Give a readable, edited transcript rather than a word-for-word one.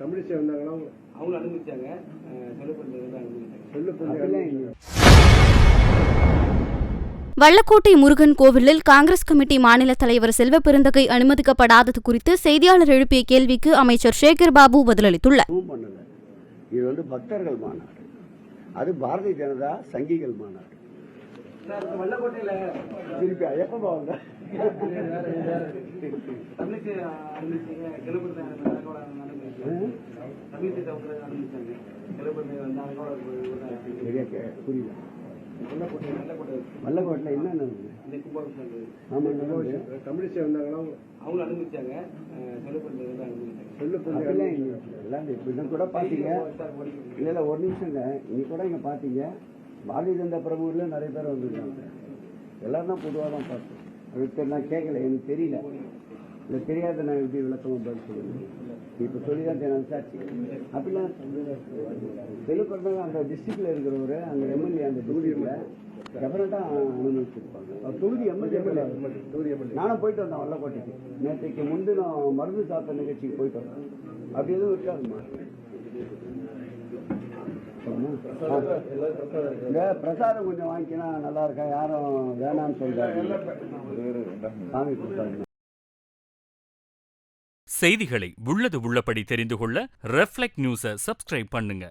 தமிழிசை வந்தாங்கன்னா அவங்க அனுமதிச்சாங்க. வல்லக்கோட்டை முருகன் கோவிலில் காங்கிரஸ் கமிட்டி மாநில தலைவர் செல்வ பெருந்தகை அனுமதிக்கப்படாதது குறித்து செய்தியாளர் எழுப்பிய கேள்விக்கு அமைச்சர் சேகர் பாபு பதிலளித்துள்ளார். இது வந்து பக்தர்கள் மாநாடு, அது பாரதிய ஜனதா சங்கிகள் மாநாடு. வல்லக்கோட்டையில வல்லக்கோட்டையில என்ன தமிழிசை வந்தாங்கன்னா அவங்க அனுமதிச்சாங்க. கூட பாத்தீங்க இல்ல, ஒரு நிமிஷம் இன்னைக்கு கூட இங்க பாத்தீங்க பாரதிய ஜனதா பிரமுகர்ல நிறைய பேர் வந்துருக்காங்க. எல்லாரும் தான் பொதுவாக தான் பார்த்தோம். அதுக்கு நான் கேட்கல, எனக்கு தெரியல, இல்லை தெரியாத நான் எப்படி விளக்கமாக பதில் சொல்லுவேன். இப்போ சொல்லி தான் நான் விசாரிச்சு அப்படிலாம் தெலுங்கு அந்த டிஸ்ட்ரிக்ட்ல இருக்கிறவரு அந்த எம்எல்ஏ அந்த தொகுதியில் டெஃபினட்டாக அனுமதிச்சிருப்பாங்க. தொகுதி எம்எல்ஏ நானும் போயிட்டு வந்தேன் வல்லக்கோட்டைக்கு. நேற்றைக்கு முன்தினம் மருந்து சாப்பிட்ட நிகழ்ச்சிக்கு போயிட்டு வந்தேன். அப்படி எதுவும் இருக்காதுமா. இந்த பிரசாதம் கொஞ்சம் வாங்கிக்கினா நல்லா இருக்கா, யாரும் வேணான்னு சொல்றாங்க. சாமி கொடுத்தாங்க. செய்திகளை உள்ளது உள்ளபடி தெரிந்து கொள்ள ரெஃப்ளெக்ட் நியூஸை சப்ஸ்கிரைப் பண்ணுங்க.